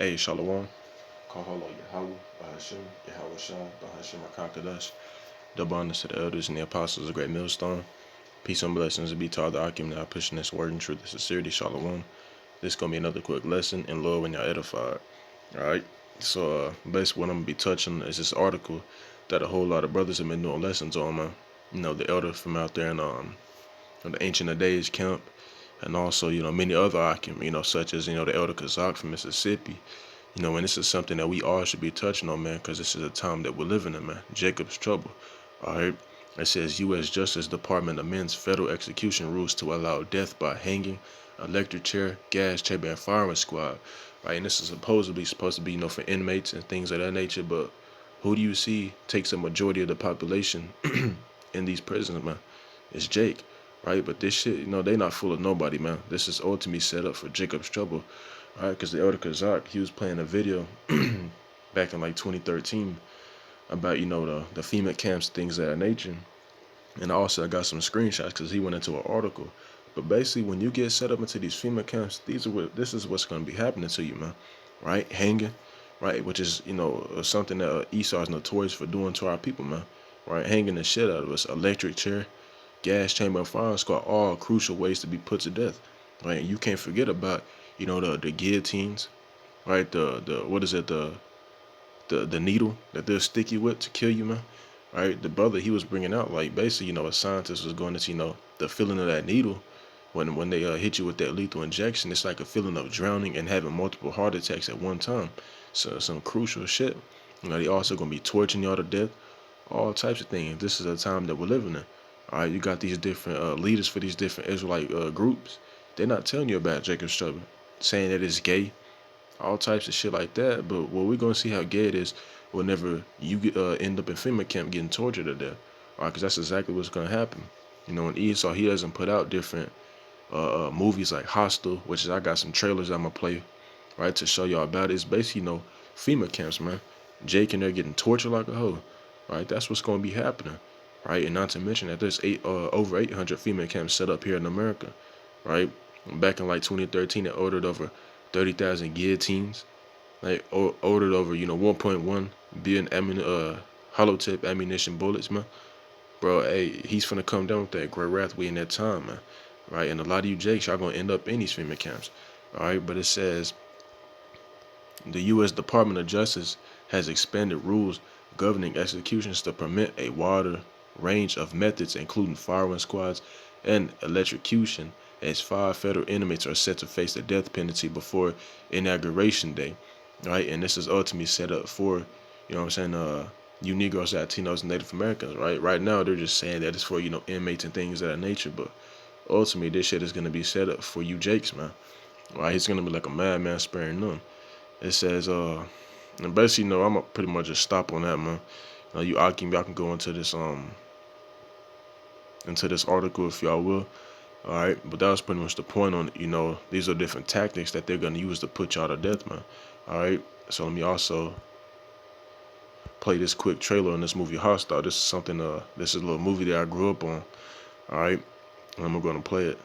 Hey, Shalom. Kahalo Yahweh, Bahashim, Yahweh Shah, Bahashim Akakadash. Double honors to the elders and the apostles of Great Millstone. Peace and blessings to be to all the Akim that are pushing this word in truth and sincerity. Shalom. This is going to be another quick lesson in Lord when y'all edified. Alright? So, basically, what I'm going to be touching is this article that a whole lot of brothers have been doing lessons on, man. You know, the elder from out there in the Ancient of Days camp. And also, many other Akim, such as, the Elder Kazak from Mississippi. And this is something that we all should be touching on, man, because this is a time that we're living in, man. Jacob's trouble. All right. It says U.S. Justice Department amends federal execution rules to allow death by hanging, electric chair, gas chamber, and firing squad. Right. And this is supposed to be, for inmates and things of that nature. But who do you see takes a majority of the population in these prisons, man? It's Jake. Right. But this shit, they not full of nobody, man. This is ultimately set up for Jacob's trouble. All right, because the Elder Kazak, he was playing a video back in like 2013 about, the FEMA camps, things of that nature. And also I got some screenshots because he went into an article. But basically, when you get set up into these FEMA camps, this is what's going to be happening to you, man. Right? Hanging, right? Which is, something that Esau is notorious for doing to our people, man. Right? Hanging the shit out of us. Electric chair, gas chamber, and firing squad, all crucial ways to be put to death. Right? And you can't forget about, the guillotines, right? The what is it? The needle that they'll stick you with to kill you, man. Right? The brother, he was bringing out, like, basically, a scientist was going into, the feeling of that needle when they hit you with that lethal injection. It's like a feeling of drowning and having multiple heart attacks at one time. So some crucial shit. They also gonna be torturing y'all to death, all types of things. This is a time that we're living in. All right, you got these different leaders for these different Israelite groups. They're not telling you about Jacob's trouble, saying that it's gay, all types of shit like that. But what we're gonna see how gay it is whenever you end up in FEMA camp getting tortured to death. All right, because that's exactly what's gonna happen. When Esau, he doesn't put out different movies like Hostel, which is, I got some trailers I'm gonna play, right, to show y'all about it. It's basically, FEMA camps, man. Jake and they're getting tortured like a hoe. Right, that's what's gonna be happening. Right, and not to mention that there's over 800 FEMA camps set up here in America. Right, back in like 2013, they ordered over 30,000 guillotines. Like ordered over, 1.1 billion hollow tip ammunition bullets, man. Bro, hey, he's finna come down with that great wrath we in that time, man. Right, and a lot of you Jakes, y'all gonna end up in these FEMA camps. All right, but it says the U.S. Department of Justice has expanded rules governing executions to permit a wider range of methods, including firing squads and electrocution, as 5 federal inmates are set to face the death penalty before inauguration day. Right, and this is ultimately set up for, you Negroes, Latinos, and Native Americans. Right now they're just saying that it's for, inmates and things of that nature, but ultimately this shit is gonna be set up for you Jakes, man. Right, he's gonna be like a madman sparing none. It says, and basically, I'm gonna pretty much just stop on that, man. You Akim, y'all can go into this article if y'all will. All right, but that was pretty much the point on, these are different tactics that they're gonna use to put y'all to death, man. All right, so let me also play this quick trailer on this movie Hostile. This is something, this is a little movie that I grew up on. All right, and I'm gonna play it.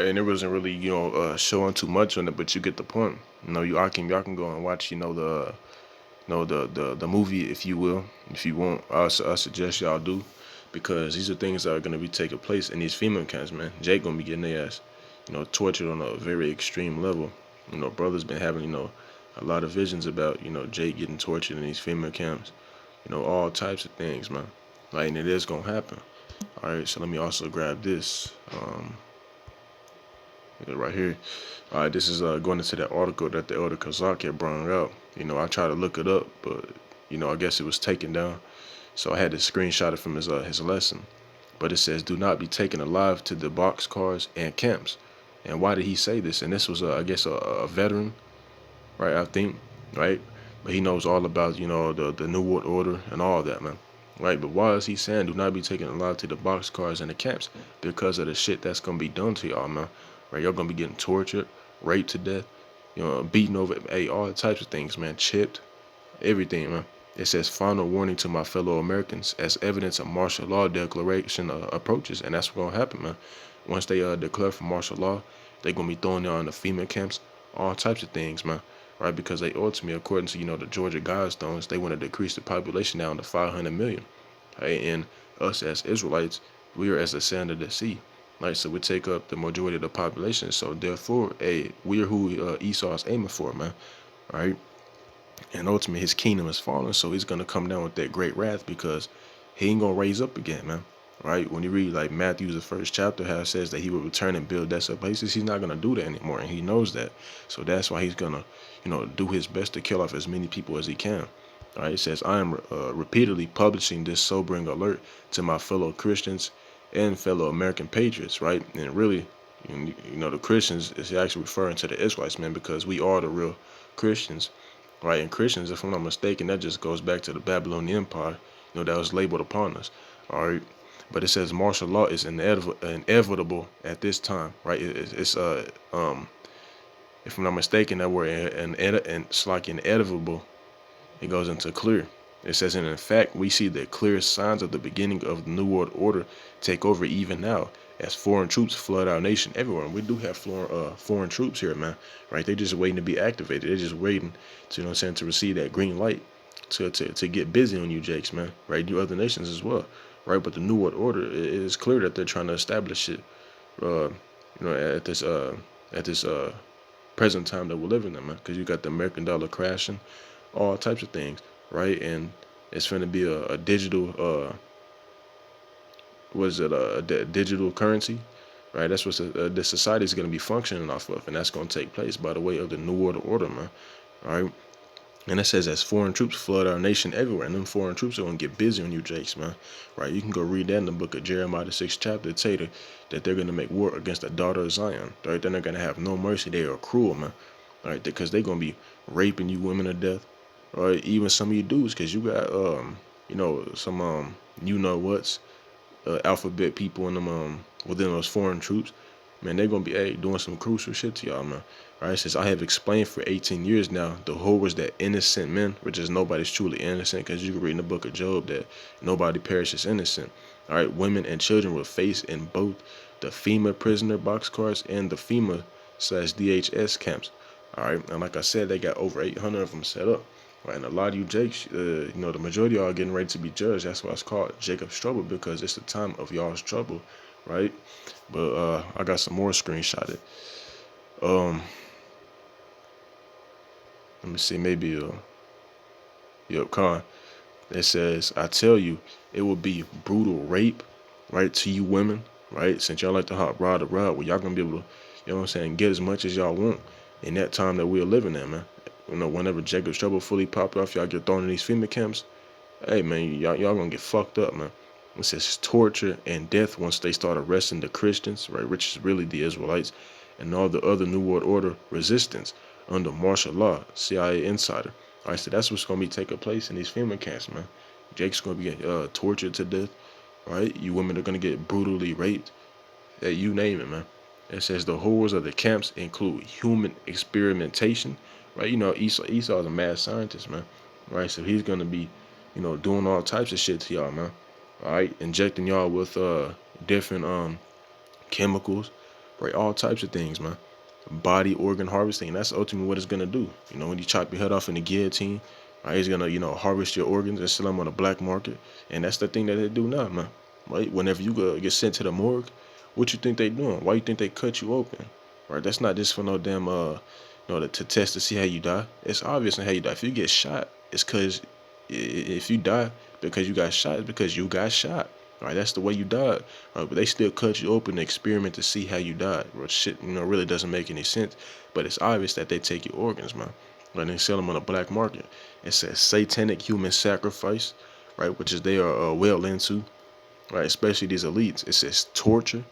And it wasn't really, showing too much on it, but you get the point. You Akim, y'all can go and watch, the movie if you will, if you want. I suggest y'all do. because these are things that are going to be taking place in these female camps, man. Jake going to be getting their ass, tortured on a very extreme level. Brother's been having, a lot of visions about, Jake getting tortured in these female camps, all types of things, man. Like, and it is going to happen. All right, so let me also grab this. Right here. All right, this is going into that article that the Elder Kazak had brought out. I tried to look it up, but I guess it was taken down. So I had to screenshot it from his lesson. But it says, "Do not be taken alive to the boxcars and camps." And why did he say this? And this was, I guess, a veteran, right? I think, right? But he knows all about, the New World Order and all that, man. Right? But why is he saying do not be taken alive to the boxcars and the camps? Because of the shit that's gonna be done to y'all, man. Right? Y'all gonna be getting tortured, raped to death, beaten over, hey, all types of things, man. Chipped, everything, man. It says, "Final warning to my fellow Americans as evidence of martial law declaration approaches." And that's what's going to happen, man. Once they declare for martial law, they're going to be throwing y'all in the FEMA camps, all types of things, man. Right? Because they ultimately, according to, the Georgia Guidestones, they want to decrease the population down to 500 million. Right? And us as Israelites, we are as the sand of the sea. Right? So we take up the majority of the population. So therefore, we are who Esau is aiming for, man. Right? And ultimately, his kingdom is fallen, so he's gonna come down with that great wrath because he ain't gonna raise up again, man. Right? When you read like Matthew, the first chapter, how it says that he will return and build desolate places, he's not gonna do that anymore, and he knows that. So that's why he's gonna, do his best to kill off as many people as he can. All right? It says, "I am repeatedly publishing this sobering alert to my fellow Christians and fellow American patriots." Right? And really, the Christians is actually referring to the Israelites, man, because we are the real Christians. Right? And Christians, if I'm not mistaken, that just goes back to the Babylonian Empire, that was labeled upon us. All right. But it says martial law is inevitable at this time, right? It's if I'm not mistaken, that word and it's like inevitable. It goes into clear. It says, "And in fact, we see the clearest signs of the beginning of the New World Order take over even now, as foreign troops flood our nation everywhere." And we do have foreign troops here, man. Right? They're just waiting to be activated. They're just waiting to, to receive that green light to get busy on you, Jakes, man. Right? You other nations as well. Right? But the New World Order, it is clear that they're trying to establish it, at this present time that we're living in, man. Because you got the American dollar crashing, all types of things, right? And it's going to be a digital, digital currency, right? That's what the society is going to be functioning off of, and that's going to take place by the way of the New World Order, man. All right. And it says, as foreign troops flood our nation everywhere, and them foreign troops are going to get busy on you, Jakes, man. Right? You can go read that in the book of Jeremiah, the 6th chapter. It tell you that they're going to make war against the daughter of Zion. Right? They're not going to have no mercy. They are cruel, man. Right? Because they're going to be raping you women to death. Right? Even some of you dudes, because you got, some, what's, alphabet people in them, within those foreign troops. Man, they're going to be doing some crucial shit to y'all, man. All right, it says, "I have explained for 18 years now the horrors that innocent men," which is nobody's truly innocent, because you can read in the book of Job that nobody perishes innocent. All right, "women and children will face in both the FEMA prisoner boxcars and the FEMA/DHS camps." All right, and like I said, they got over 800 of them set up. Right, and a lot of you Jakes, the majority of y'all are getting ready to be judged. That's why it's called Jacob's trouble, because it's the time of y'all's trouble, right? But I got some more screenshotted. Let me see, maybe Khan. It says, "I tell you, it will be brutal rape, right, to you women, right? Since y'all like to hot rod the rod, well, y'all gonna be able to, get as much as y'all want in that time that we're living in, man. Whenever Jacob's trouble fully pop off, y'all get thrown in these FEMA camps. Hey, man, y'all gonna get fucked up, man." It says torture and death once they start arresting the Christians, right, which is really the Israelites, and all the other New World Order resistance under martial law, CIA insider. All right, so that's what's going to be taking place in these FEMA camps, man. Jake's going to be tortured to death, right? You women are going to get brutally raped. Hey, you name it, man. It says the horrors of the camps include human experimentation, right? Esau is a mad scientist, man, right? So he's going to be, doing all types of shit to y'all, man. All right, injecting y'all with different chemicals, right? All types of things, man. Body organ harvesting. That's ultimately what it's gonna do. When you chop your head off in the guillotine, right? He's gonna, harvest your organs and sell them on the black market, and that's the thing that they do now, man. right? Whenever you get sent to the morgue, what you think they doing? Why you think they cut you open, right? That's not just for no damn to test to see how you die. It's obvious in how you die. If you get shot, it's cause if you die because you got shot, it's because you got shot. Right, that's the way you died. Right, but they still cut you open to experiment to see how you died. Which shit, really doesn't make any sense. But it's obvious that they take your organs, man. Right, and they sell them on the black market. It says satanic human sacrifice, right, which is they are well into, right, especially these elites. It says torture,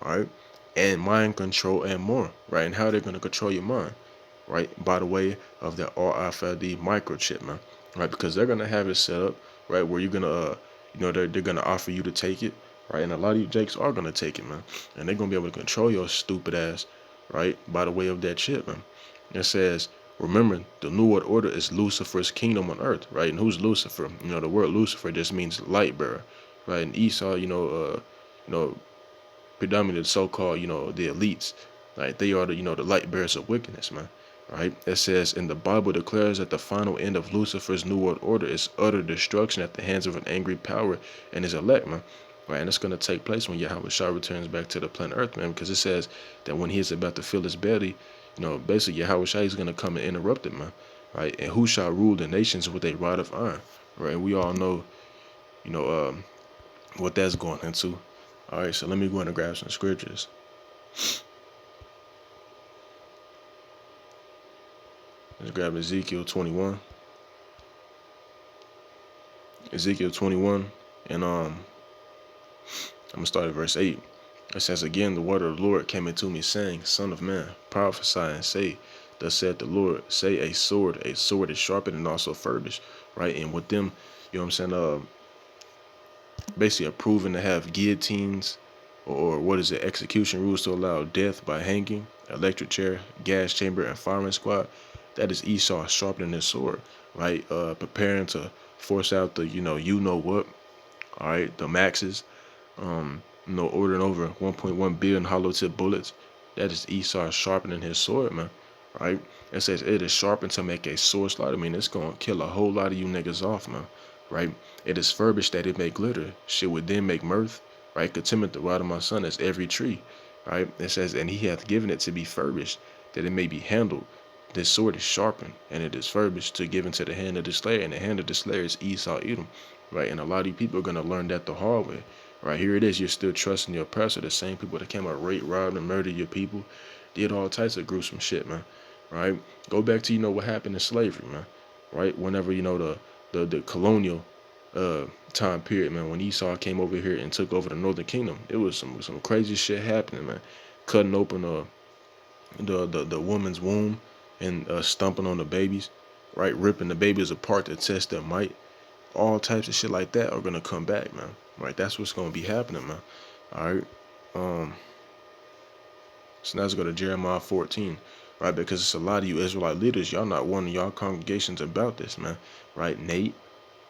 all right, and mind control and more, right, and how they're gonna control your mind, right, by the way of that RFID microchip, man, right, because they're gonna have it set up, right, where you're gonna, they're gonna offer you to take it, right, and a lot of you jakes are gonna take it, man, and they're gonna be able to control your stupid ass, right, by the way of that chip, man. It says, remember, the New World Order is Lucifer's kingdom on earth, right? And who's Lucifer? The word Lucifer just means light bearer, right? And Esau, predominantly the so-called, the elites, right? They are the light bearers of wickedness, man. Right? It says, and the Bible declares that the final end of Lucifer's New World Order is utter destruction at the hands of an angry power and his elect, man. Right? And it's going to take place when Yahweh Shah returns back to the planet Earth, man, because it says that when he is about to fill his belly, basically Yahweh Shah is going to come and interrupt it, man. Right? And who shall rule the nations with a rod of iron? Right? And we all know, what that's going into. All right, so let me go in and grab some scriptures. Let's grab Ezekiel 21. Ezekiel 21, and I'm gonna start at verse 8. It says, again, the word of the Lord came unto me, saying, Son of man, prophesy and say, thus saith the Lord, say a sword is sharpened and also furbished, right? And with them, basically are proven to have guillotines, or what is it, execution rules to allow death by hanging, electric chair, gas chamber, and firing squad. That is Esau sharpening his sword, right? Preparing to force out the, what, all right, the maxes, ordering over 1.1 billion hollow tip bullets. That is Esau sharpening his sword, man, right? It says it is sharpened to make a sword slide. I mean, it's going to kill a whole lot of you niggas off, man, right? It is furbished that it may glitter. Shit would then make mirth, right? Contentment the rod of my son is every tree, right? It says, and he hath given it to be furbished, that it may be handled. This sword is sharpened, and it is furbished to give into the hand of the slayer, and the hand of the slayer is Esau Edom, right? And a lot of you people are going to learn that the hard way, right? Here it is, you're still trusting your oppressor, the same people that came out, raped, robbed, and murdered your people, did all types of gruesome shit, man, right? Go back to, what happened in slavery, man, right? Whenever, the colonial time period, man, when Esau came over here and took over the Northern Kingdom, it was some crazy shit happening, man. Cutting open the woman's womb and stomping on the babies, right? Ripping the babies apart to test their might. All types of shit like that are gonna come back, man. Right? That's what's gonna be happening, man. All right. So now let's go to Jeremiah 14, right? Because it's a lot of you Israelite leaders, y'all not warning y'all congregations about this, man. Right? Nate,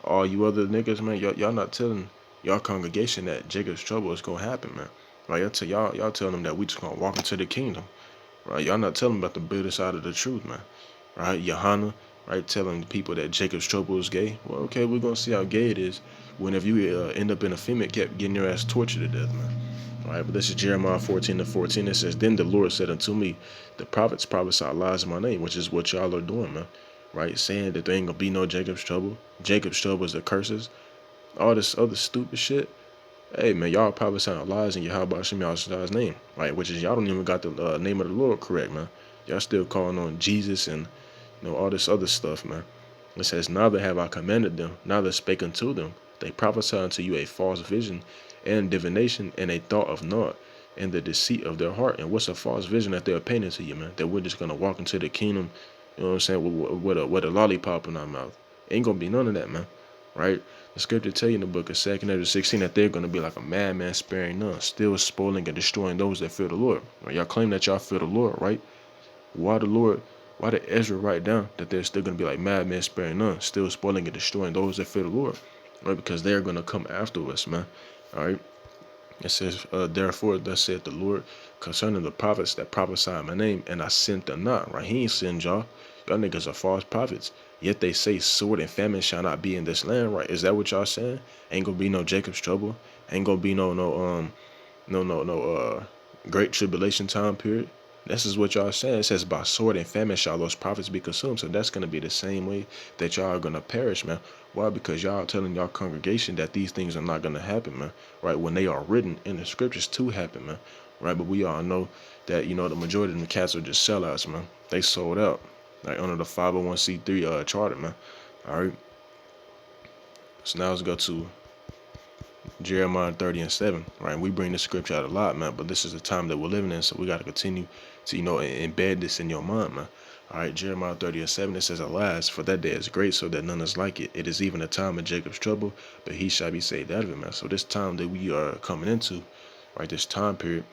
all you other niggas, man, y'all not telling y'all congregation that Jacob's trouble is gonna happen, man. Right? Y'all telling them that we just gonna walk into the kingdom. Right? Y'all not telling them about the bitter side of the truth, man. Right? Johanna, right, telling the people that Jacob's trouble is gay. Well, okay, we're gonna see how gay it is whenever you end up in a female camp getting your ass tortured to death, man. All right, but this is Jeremiah 14:14. It says, then the Lord said unto me, the prophets prophesy lies in my name, which is what y'all are doing, man. Right? Saying that there ain't gonna be no Jacob's trouble. Jacob's trouble is the curses. All this other stupid shit. Hey, man, y'all prophesying lies in Yahweh Shem Yahshua name, right? Which is y'all don't even got the name of the Lord correct, man. Y'all still calling on Jesus and all this other stuff, man. It says, neither have I commanded them, neither spake unto them. They prophesy unto you a false vision and divination and a thought of naught and the deceit of their heart. And what's a false vision that they're painting to you, man? That we're just gonna walk into the kingdom, you know what I'm saying, with a lollipop in our mouth. Ain't gonna be none of that, man. Right? The scripture tell you in the book of 2 Ezra 16 that they're gonna be like a madman sparing none, still spoiling and destroying those that fear the Lord. Right? Y'all claim that y'all fear the Lord, right? Why did Ezra write down that they're still going to be like madmen sparing none, still spoiling and destroying those that fear the Lord? Right? Because they're going to come after us, man. All right. It says, therefore, thus saith the Lord, concerning the prophets that prophesy in my name, and I sent them not. Right? He ain't send y'all. Y'all niggas are false prophets. Yet they say sword and famine shall not be in this land, right? Is that what y'all saying? Ain't gonna be no Jacob's trouble. Ain't gonna be no great tribulation time period. This is what y'all saying. It says by sword and famine shall those prophets be consumed. So that's gonna be the same way that y'all are gonna perish, man. Why? Because y'all telling y'all congregation that these things are not gonna happen, man. Right? When they are written in the scriptures to happen, man. Right? But we all know that, you know, the majority of the cats are just sellouts, man. They sold out. Like under the 501c3 charter, man. Alright. So now let's go to Jeremiah 30:7, right? We bring the scripture out a lot, man, but this is the time that we're living in, so we got to continue to, you know, embed this in your mind, man. All right, Jeremiah 30:7, it says, alas, for that day is great, so that none is like it. It is even a time of Jacob's trouble, but he shall be saved out of it, man. So this time that we are coming into, right, this time period,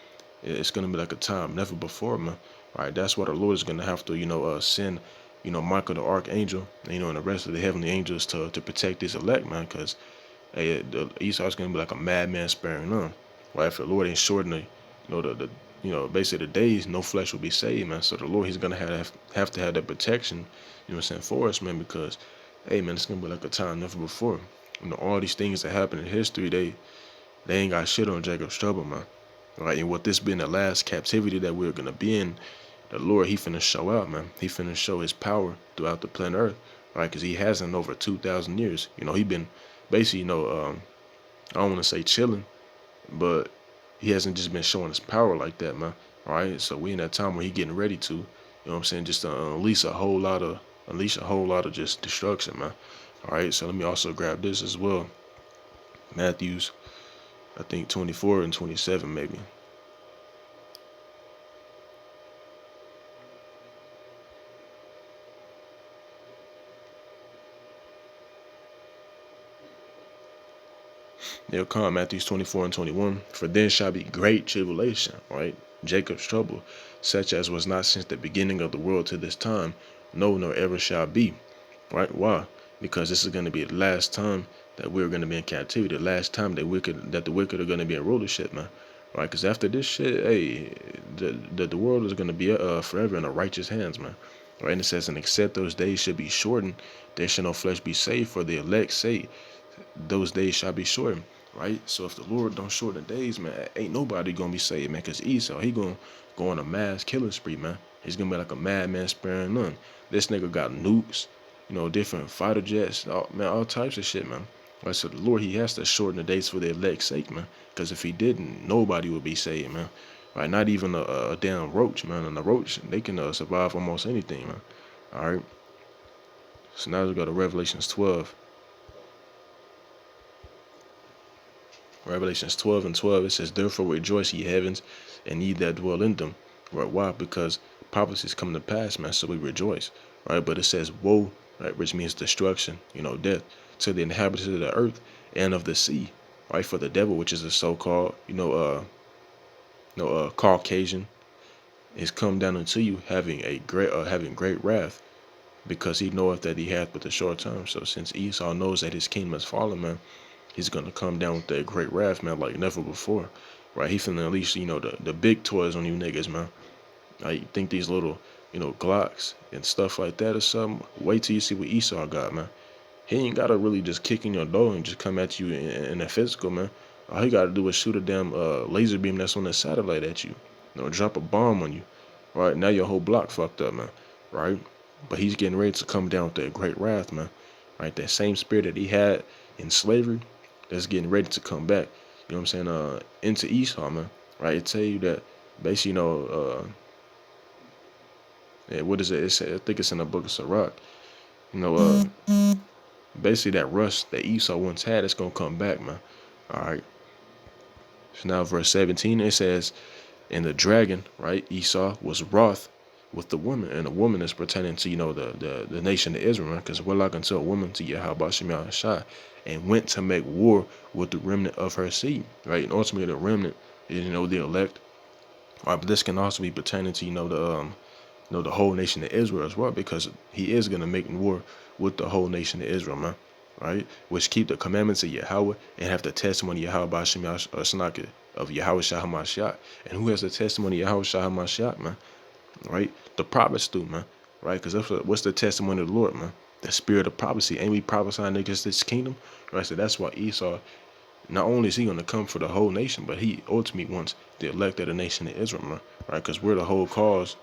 it's going to be like a time never before, man. All right, that's why the Lord is going to have to, you know, send, you know, Michael the archangel, you know, and the rest of the heavenly angels to protect his elect, man, because hey, Esau's gonna be like a madman sparing none. Right? If the Lord ain't shorten the, you know, basically the days, no flesh will be saved, man. So the Lord, he's gonna have to have that protection, you know what I'm saying, for us, man, because, hey, man, it's gonna be like a time never before. You know, all these things that happen in history, they ain't got shit on Jacob's trouble, man. Right? And with this being the last captivity that we're gonna be in, the Lord, he finna show out, man. He finna show his power throughout the planet Earth, right? Because he hasn't over 2,000 years. You know, he been basically, you know, I don't want to say chilling, but he hasn't just been showing his power like that, man. All right, so we in that time where he getting ready to, you know what I'm saying, just unleash a whole lot of just destruction, man. All right, so let me also grab this as well. Matthew's, I think 24 and 27 maybe. They'll come, Matthew 24 and 21. For then shall be great tribulation, right? Jacob's trouble, such as was not since the beginning of the world to this time, no, nor ever shall be. Right? Why? Because this is going to be the last time that we're going to be in captivity, the last time that the wicked are going to be in rulership, man. Right? Because after this shit, hey, the world is going to be forever in the righteous hands, man. Right? And it says, and except those days should be shortened, there shall no flesh be saved, for the elect say, those days shall be shortened, right? So if the Lord don't shorten the days, man, ain't nobody gonna be saved, man, because Esau, he gonna go on a mass killing spree, man. He's gonna be like a madman sparing none. This nigga got nukes, you know, different fighter jets, all types of shit, man. Right, so the Lord, he has to shorten the days for the elect's sake, man, because if he didn't, nobody would be saved, man. Right, not even a damn roach, man. And a roach, they can survive almost anything, man. All right. So now we go to Revelations 12. Revelations 12 and 12, it says, therefore rejoice, ye heavens, and ye that dwell in them. Right? Why? Because prophecies come to pass, man, so we rejoice. Right? But it says, woe, right, which means destruction, you know, death, to the inhabitants of the earth and of the sea. Right? For the devil, which is a so-called, Caucasian, is come down unto you having great wrath, because he knoweth that he hath but a short time. So since Esau knows that his kingdom has fallen, man, he's gonna come down with that great wrath, man, like never before. Right? He finna unleash, you know, the big toys on you niggas, man. Like, you think these little, you know, Glocks and stuff like that or something? Wait till you see what Esau got, man. He ain't gotta really just kick in your door and just come at you in a physical, man. All he gotta do is shoot a damn laser beam that's on the satellite at you. You know, drop a bomb on you. Right? Now your whole block fucked up, man. Right? But he's getting ready to come down with that great wrath, man. Right? That same spirit that he had in slavery, that's getting ready to come back. You know what I'm saying? Into Esau, man. Right? It tell you that basically, you know, yeah, what is it? I think it's in the book of Sirach. You know, basically that rust that Esau once had, it's gonna come back, man. All right. So now verse 17, it says, and the dragon, right, Esau, was wroth with the woman, and the woman is pertaining to, you know, the nation of Israel, because we're like unto a woman to Yahweh Shem Shai, and went to make war with the remnant of her seed, right? And ultimately the remnant is, you know, the elect. All right, but this can also be pertaining to, you know, the whole nation of Israel as well, because he is gonna make war with the whole nation of Israel, man. Right? Which keep the commandments of Yahweh and have the testimony of Yahweh Shanaka of Yahweh Shah HaMashiach. And who has the testimony of Yahweh Shah HaMashiach, man? Right? The prophets do, man. right? Because what's the testimony of the Lord, man? The spirit of prophecy. Ain't we prophesying against this kingdom? Right? So that's why Esau, not only is he going to come for the whole nation, but he ultimately wants the elect of the nation of Israel, man. Right? Because we're the whole cause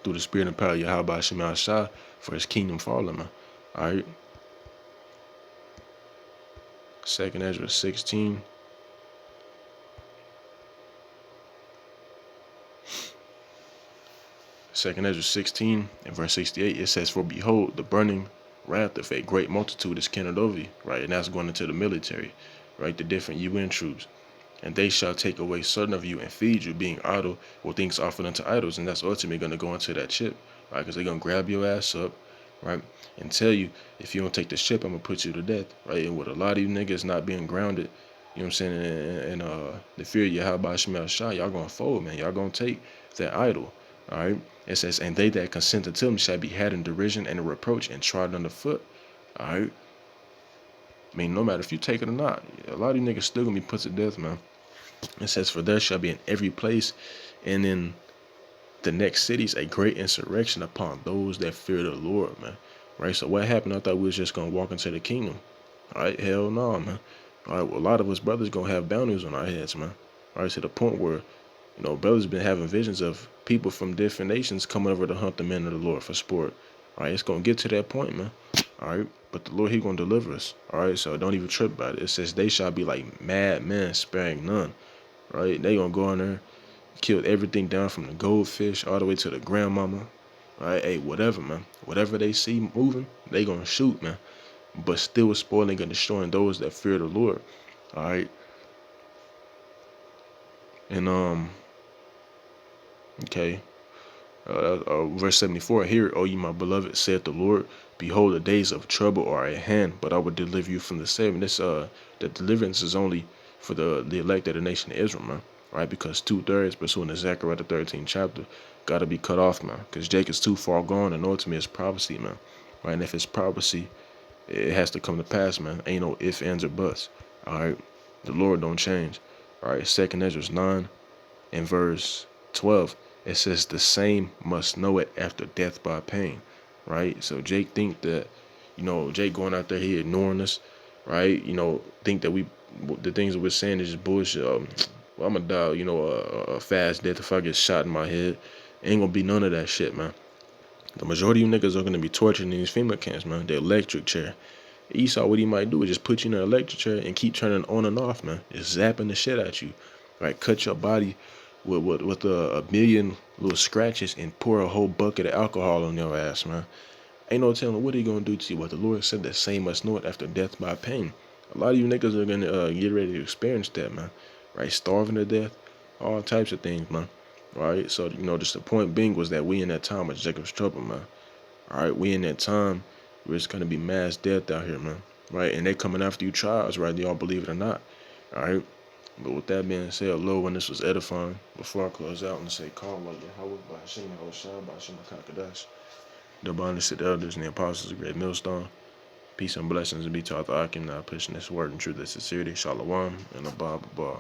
through the spirit and power of Yahweh Shema Shah for his kingdom falling, man. All right. 2nd Ezra 16. Second Ezra 16 and verse 68, it says, "For behold, the burning wrath of a great multitude is kindled over you," right? And that's going into the military, right? The different UN troops. "And they shall take away certain of you and feed you, being idle with things offered unto idols." And that's ultimately going to go into that ship, right? Because they're going to grab your ass up, right? And tell you, if you don't take the ship, I'm going to put you to death, right? And with a lot of you niggas not being grounded, you know what I'm saying, and the fear of Yahweh Shema Shah, y'all going to fold, man. Y'all going to take that idol, all right? It says, "And they that consent unto him shall be had in derision and in reproach and trodden under foot." All right. I mean, no matter if you take it or not, a lot of you niggas still gonna be put to death, man. It says, "For there shall be in every place and in the next cities a great insurrection upon those that fear the Lord," man. Right. So what happened? I thought we was just gonna walk into the kingdom. All right. Hell no, man. All right. Well, a lot of us brothers gonna have boundaries on our heads, man. All right. To the point where, brothers been having visions of people from different nations coming over to hunt the men of the Lord for sport. All right, it's gonna get to that point, man. All right, but the Lord, he gonna deliver us. All right, so don't even trip about it. It says they shall be like mad men, sparing none. Right, they gonna go in there, kill everything down from the goldfish all the way to the grandmama. All right, hey, whatever, man. Whatever they see moving, they gonna shoot, man. But still spoiling and destroying those that fear the Lord. All right, and okay. Verse 74, "Hear, O ye my beloved, saith the Lord, behold, the days of trouble are at hand, but I will deliver you from the seven." This the deliverance is only for the elect of the nation of Israel, man. Right? Because 2/3, pursuing to Zechariah the 13th chapter, gotta be cut off, man. Because Jacob's too far gone, and ultimately it's prophecy, man. Right? And if it's prophecy, it has to come to pass, man. Ain't no ifs, ands, or buts. Alright. The Lord don't change. Alright, 2nd Ezra 9 and verse 12, it says, "The same must know it after death by pain," right? So Jake think that, Jake going out there, he ignoring us, right? Think that the things that we're saying is just bullshit. Well, I'm gonna die, a fast death if I get shot in my head. Ain't gonna be none of that shit, man. The majority of you niggas are gonna be tortured in these FEMA camps, man. The electric chair. Esau, what he might do is just put you in an electric chair and keep turning on and off, man. Just zapping the shit at you, right? Cut your body with a million little scratches and pour a whole bucket of alcohol on your ass, man. Ain't no telling what he gonna do to you. But the Lord said the same must know it after death by pain. A lot of you niggas are gonna get ready to experience that, man. Right? Starving to death, all types of things, man. Right? So just the point being was that we in that time of Jacob's trouble, man. All right, we in that time where it's gonna be mass death out here, man. Right? And they coming after you trials, right? Y'all believe it or not. All right. But with that being said, Lord, when this was edifying, before I close out and say, "Call like Yahweh by Hashem Yahushua by Hashem Kakadash," the bondage to the elders and the apostles of great millstone. Peace and blessings and be taught the Akim now pushing this word in truth and sincerity. Shalom and Abba Abba.